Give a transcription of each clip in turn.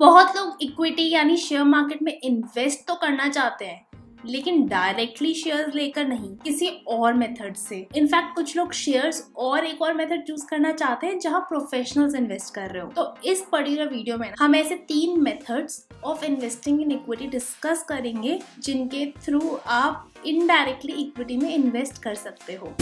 बहुत लोग इक्विटी यानी शेयर मार्केट में इन्वेस्ट तो करना चाहते हैं, लेकिन डायरेक्टली शेयर्स लेकर नहीं, किसी और मेथड से। इनफैक्ट कुछ लोग शेयर्स और एक और मेथड चूज करना चाहते हैं जहां प्रोफेशनल्स इन्वेस्ट कर रहे हो। तो इस पर्टिकुलर वीडियो में हम ऐसे 3 methods of investing in equity discuss करेंगे जिनके थ्रू आप इनडायरेक्टली इक्विटी में इन्वेस्ट कर सकते हो।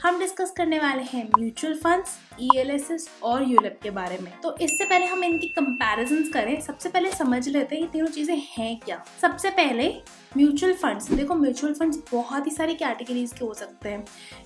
हम डिस्कस करने वाले हैं म्यूचुअल फंड्स, ELSS और यूलिप के बारे में। तो इससे पहले हम इनकी कंपैरिजंस करें। सबसे पहले समझ लेते हैं ये तीनों चीजें हैं क्या। सबसे पहले म्यूचुअल फंड्स। देखो, म्यूचुअल फंड्स बहुत ही सारी कैटेगरीज के हो सकते हैं।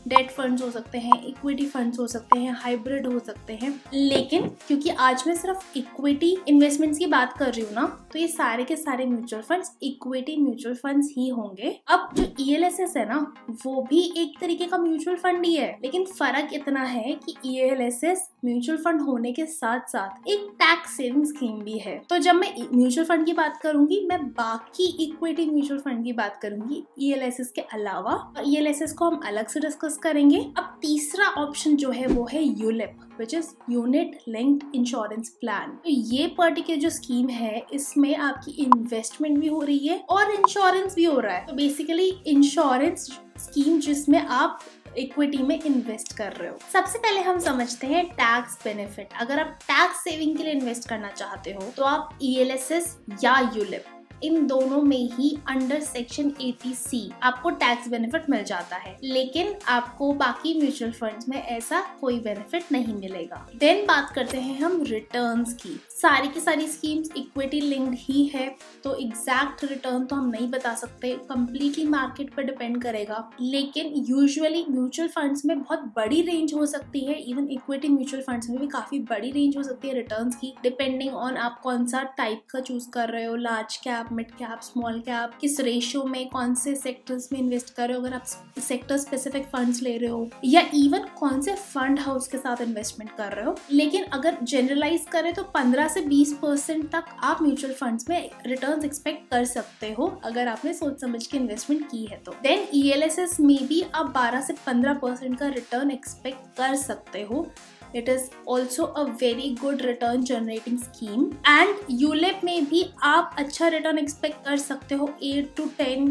डेट फंड्स हो सकते हैं, इक्विटी फंड्स हो सकते हैं, हाइब्रिड हो सकते हैं। लेकिन क्योंकि आज मैं सिर्फ इक्विटी इन्वेस्टमेंट्स की बात कर रही हूँ ना, तो ये सारे के सारे mutual funds equity mutual funds ही होंगे। अब जो ELSS है ना, वो भी एक तरीके का म्यूचुअल फंड ही है, लेकिन फर्क इतना है कि ELSS म्यूचुअल फंड होने के साथ साथ एक टैक्स सेविंग स्कीम भी है। तो जब मैं म्यूचुअल फंड की बात करूंगी, मैं बाकी इक्विटी म्यूचुअल फंड की बात करूंगी ELSS के अलावा, और ELSS को हम अलग से डिस्कस करेंगे। अब तीसरा ऑप्शन जो है वो है ULIP, which is unit linked insurance plan. तो ये पर्टिकुलर जो स्कीम है, इसमें आपकी इन्वेस्टमेंट भी हो रही है और इंश्योरेंस भी हो रहा है। तो बेसिकली इंश्योरेंस स्कीम जिसमें आप इक्विटी में इन्वेस्ट कर रहे हो। सबसे पहले हम समझते हैं टैक्स बेनिफिट। अगर आप टैक्स सेविंग के लिए इन्वेस्ट करना चाहते हो तो आप ELSS या यूलिप, इन दोनों में ही अंडर सेक्शन 80C आपको टैक्स बेनिफिट मिल जाता है, लेकिन आपको बाकी म्यूचुअल फंड्स में ऐसा कोई बेनिफिट नहीं मिलेगा। देन बात करते हैं हम रिटर्न्स की। सारी की सारी स्कीम्स इक्विटी लिंक्ड ही है, तो एग्जैक्ट रिटर्न तो हम नहीं बता सकते, कंप्लीटली मार्केट पर डिपेंड करेगा। लेकिन यूजुअली म्यूचुअल फंड्स में बहुत बड़ी रेंज हो सकती है, इवन इक्विटी म्यूचुअल फंड्स में भी काफी बड़ी रेंज हो सकती है रिटर्न्स की, डिपेंडिंग ऑन आप कौन सा टाइप का चूज कर रहे हो, large cap, mid cap, small cap, किस रेशियो में, कौन से सेक्टर्स में इन्वेस्ट कर रहे हो, अगर आप सेक्टर स्पेसिफिक फंड्स ले रहे हो, या इवन कौन से फंड हाउस के साथ इन्वेस्टमेंट कर रहे हो। लेकिन अगर जनरलाइज करें तो 15 से 20% तक आप म्यूचुअल फंड्स में रिटर्न्स एक्सपेक्ट कर सकते हो, अगर आपने सोच समझ के इन्वेस्टमेंट की है तो। देन ELSS में भी आप 12 से 15% का रिटर्न एक्सपेक्ट कर सकते हो। It is also a very good return generating scheme. And ULIP में भी आप अच्छा रिटर्न एक्सपेक्ट कर सकते हो, 8 to 10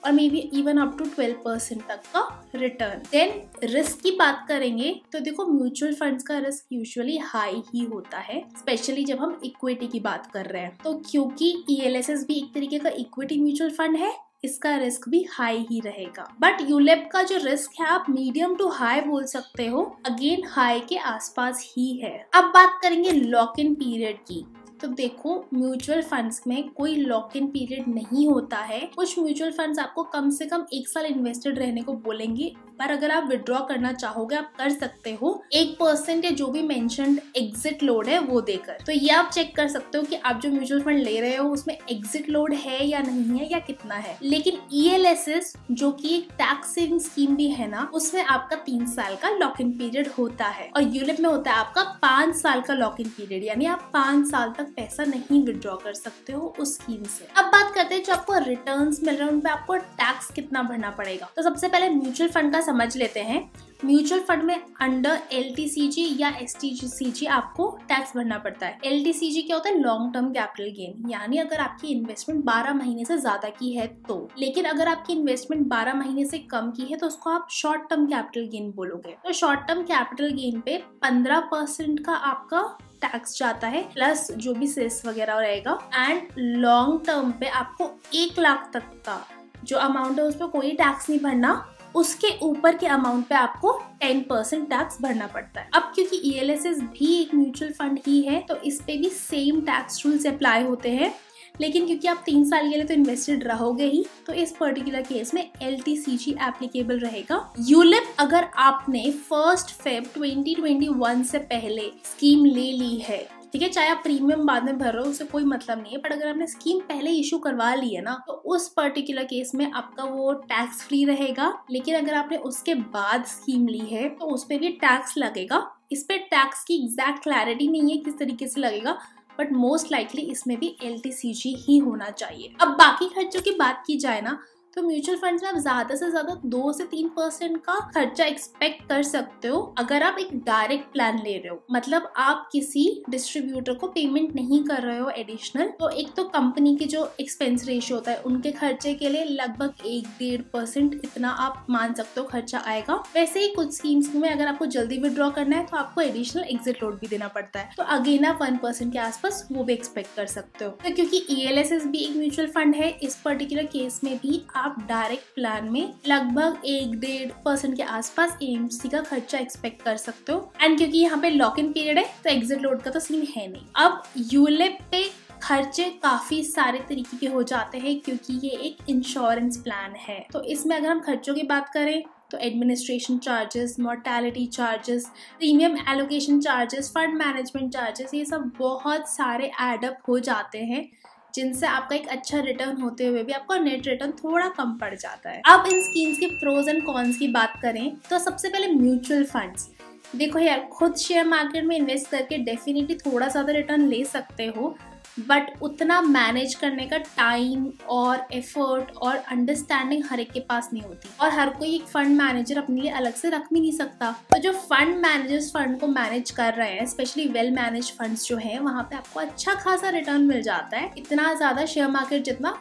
और may be even up to 12% तक का रिटर्न। देन रिस्क की बात करेंगे तो देखो, म्यूचुअल फंड्स का रिस्क यूजुअली हाई ही होता है, स्पेशली जब हम इक्विटी की बात कर रहे हैं। तो क्योंकि ELSS भी एक तरीके का इक्विटी म्यूचुअल फंड है, इसका रिस्क भी हाई ही रहेगा। बट यूलिप का जो रिस्क है आप मीडियम टू हाई बोल सकते हो, अगेन हाई के आसपास ही है। अब बात करेंगे लॉक इन पीरियड की। तो देखो, म्यूचुअल फंड्स में कोई लॉक इन पीरियड नहीं होता है। कुछ म्यूचुअल फंड्स आपको कम से कम 1 साल इन्वेस्टेड रहने को बोलेंगे, पर अगर आप विड्रॉ करना चाहोगे आप कर सकते हो 1% या जो भी मेंशन्ड एग्जिट लोड है वो देकर। तो ये आप चेक कर सकते हो कि आप जो म्यूचुअल फंड ले रहे हो उसमें एग्जिट लोड है या नहीं है, या कितना है। लेकिन ELSS जो कि एक टैक्स सेविंग स्कीम भी है ना, उसमें आपका 3 साल का लॉक इन पीरियड होता है, और यूलिप में होता है आपका 5 साल का लॉक इन पीरियड, यानी आप 5 साल तक पैसा नहीं विड्रॉ कर सकते हो उस स्कीम से। अब बात करते हैं जो आपको रिटर्न्स मिल रहे हैं उन पे आपको टैक्स कितना भरना पड़ेगा। तो सबसे पहले म्यूचुअल फंड का समझ लेते हैं। म्यूचुअल फंड में अंडर LTCG या STCG आपको टैक्स भरना पड़ता है। LTCG क्या होता है? लॉन्ग टर्म कैपिटल गेन, यानी अगर आपकी इन्वेस्टमेंट 12 महीने से ज्यादा की है तो। लेकिन अगर आपकी इन्वेस्टमेंट 12 महीने से कम की है तो उसको आप शॉर्ट टर्म कैपिटल गेन बोलोगे। तो शॉर्ट टर्म कैपिटल गेन पे 15% का आपका टैक्स जाता है, प्लस जो भी सेस वगैरह रहेगा। एंड लॉन्ग टर्म पे आपको 1 लाख तक का जो अमाउंट है उस पर कोई टैक्स नहीं भरना, उसके ऊपर के अमाउंट पे आपको 10% टैक्स भरना पड़ता है। अब क्योंकि ELSS भी एक म्यूचुअल फंड ही है तो इस पे भी सेम टैक्स रूल्स अप्लाई होते हैं, लेकिन क्योंकि आप 3 साल के लिए तो इन्वेस्टेड रहोगे ही, तो इस पर्टिकुलर केस में LTCG एप्लीकेबल रहेगा। यूलिप अगर आपने 1 February 2021 से पहले स्कीम ले ली है, ठीक है, चाहे आप प्रीमियम बाद में भर रहे हो उससे कोई मतलब नहीं है, पर अगर आपने स्कीम पहले इशू करवा ली है ना, तो उस पर्टिकुलर केस में आपका वो टैक्स फ्री रहेगा। लेकिन अगर आपने उसके बाद स्कीम ली है तो उस पर भी टैक्स लगेगा। इस पे टैक्स की एग्जैक्ट क्लैरिटी नहीं है किस तरीके से लगेगा, बट मोस्ट लाइकली इसमें भी LTCG ही होना चाहिए। अब बाकी खर्चों की बात की जाए ना, तो म्यूचुअल फंड्स में आप ज्यादा से ज्यादा 2 से 3% का खर्चा एक्सपेक्ट कर सकते हो अगर आप एक डायरेक्ट प्लान ले रहे हो, मतलब आप किसी डिस्ट्रीब्यूटर को पेमेंट नहीं कर रहे हो एडिशनल। तो एक तो कंपनी की जो एक्सपेंस रेशियो होता है उनके खर्चे के लिए लगभग 1-1.5% इतना आप मान सकते हो खर्चा आएगा। वैसे ही कुछ स्कीम्स में अगर आपको जल्दी विड्रॉ करना है तो आपको एडिशनल एग्जिट लोड भी देना पड़ता है, तो अगेन आप 1% के आसपास वो भी एक्सपेक्ट कर सकते हो। तो क्योंकि ELSS भी एक म्यूचुअल फंड है, इस पर्टिकुलर केस में भी आप डायरेक्ट प्लान में लगभग 1-1.5% के आसपास AMC का खर्चा एक्सपेक्ट कर सकते हो। एंड क्योंकि यहाँ पे लॉक इन पीरियड है तो एग्जिट लोड का तो सीन है नहीं। अब यूलिप पे खर्चे काफी सारे तरीके के हो जाते हैं क्योंकि ये एक इंश्योरेंस प्लान है। तो इसमें अगर हम खर्चों की बात करें तो administration charges, mortality charges, premium allocation charges, fund management charges, ये सब बहुत सारे एडअप हो जाते हैं जिनसे आपका एक अच्छा रिटर्न होते हुए भी आपका नेट रिटर्न थोड़ा कम पड़ जाता है। अब इन स्कीम्स के प्रोज एंड कॉन्स की बात करें तो सबसे पहले म्यूचुअल फंड्स। देखो यार, खुद शेयर मार्केट में इन्वेस्ट करके डेफिनेटली थोड़ा ज़्यादा रिटर्न ले सकते हो, बट उतना मैनेज करने का टाइम और एफर्ट और अंडरस्टैंडिंग हर एक के पास नहीं होती, और हर कोई एक फंड मैनेजर अपने लिए अलग से रख भी नहीं सकता। तो जो फंड मैनेजर्स फंड को मैनेज कर रहे हैं, स्पेशली वेल मैनेज फंड्स जो है, वहाँ पे आपको अच्छा खासा रिटर्न मिल जाता है, इतना ज़्यादा शेयर मार्केट जितना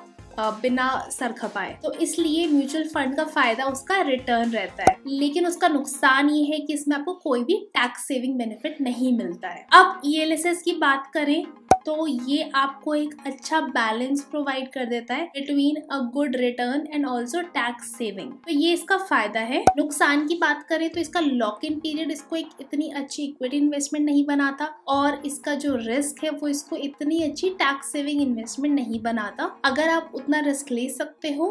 बिना सर खपाए। तो इसलिए म्यूचुअल फंड का फायदा उसका रिटर्न रहता है, लेकिन उसका नुकसान ये है कि इसमें आपको कोई भी टैक्स सेविंग बेनिफिट नहीं मिलता है। अब ELSS की बात करें तो ये आपको एक अच्छा बैलेंस प्रोवाइड कर देता है between a good return and also tax saving. तो ये इसका फायदा है। नुकसान की बात करें तो इसका लॉक इन पीरियड इसको एक इतनी अच्छी इक्विटी इन्वेस्टमेंट नहीं बनाता, और इसका जो रिस्क है वो इसको इतनी अच्छी टैक्स सेविंग इन्वेस्टमेंट नहीं बनाता। अगर आप उतना रिस्क ले सकते हो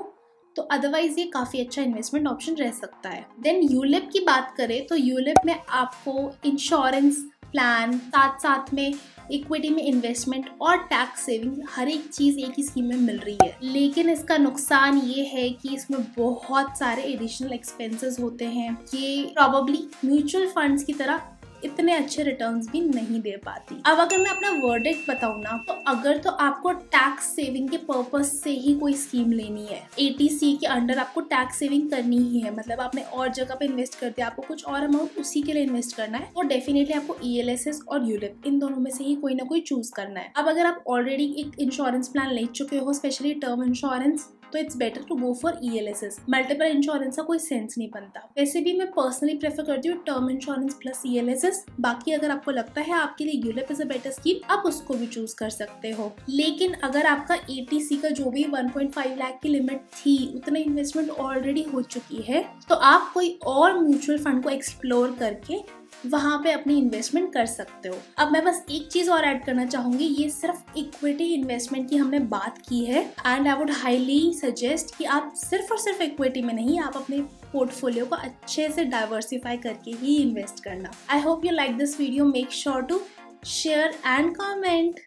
तो अदरवाइज ये काफी अच्छा इन्वेस्टमेंट ऑप्शन रह सकता है। देन यूलिप की बात करें तो यूलिप में आपको इंश्योरेंस प्लान, साथ साथ में इक्विटी में इन्वेस्टमेंट और टैक्स सेविंग, हर एक चीज एक ही स्कीम में मिल रही है। लेकिन इसका नुकसान ये है कि इसमें बहुत सारे एडिशनल एक्सपेंसेस होते हैं। ये प्रॉबेबली म्यूचुअल फंड्स की तरह इतने अच्छे रिटर्न्स भी नहीं दे पाती। अब अगर मैं अपना वर्डिक्ट बताऊं ना, तो अगर तो आपको टैक्स सेविंग के पर्पस से ही कोई स्कीम लेनी है, ATC के अंडर आपको टैक्स सेविंग करनी ही है, मतलब आपने और जगह पे इन्वेस्ट कर दिया, आपको कुछ और अमाउंट उसी के लिए इन्वेस्ट करना है, तो डेफिनेटली आपको ELSS और यूलिप इन दोनों में से ही कोई ना कोई चूज करना है। अब अगर आप ऑलरेडी एक इंश्योरेंस प्लान ले चुके हो, स्पेशली टर्म इंश्योरेंस, तो it's better to go for ELSS। Multiple insurance का कोई सेंस नहीं बनता। वैसे भी मैं पर्सनली प्रेफर करती हूँ टर्म इंश्योरेंस प्लस ELSS। बाकी अगर आपको लगता है आपके लिए ULIP is a better scheme, आप उसको भी चूज कर सकते हो। लेकिन अगर आपका ATC का जो भी 1.5 लाख की लिमिट थी, उतने इन्वेस्टमेंट ऑलरेडी हो चुकी है, तो आप कोई और म्यूचुअल फंड को एक्सप्लोर करके वहां पे अपनी इन्वेस्टमेंट कर सकते हो। अब मैं बस एक चीज और ऐड करना चाहूंगी, ये सिर्फ इक्विटी इन्वेस्टमेंट की हमने बात की है, and I would highly suggest कि आप सिर्फ और सिर्फ इक्विटी में नहीं, आप अपने पोर्टफोलियो को अच्छे से डाइवर्सिफाई करके ही इन्वेस्ट करना। I hope you like this video. Make sure to share and comment.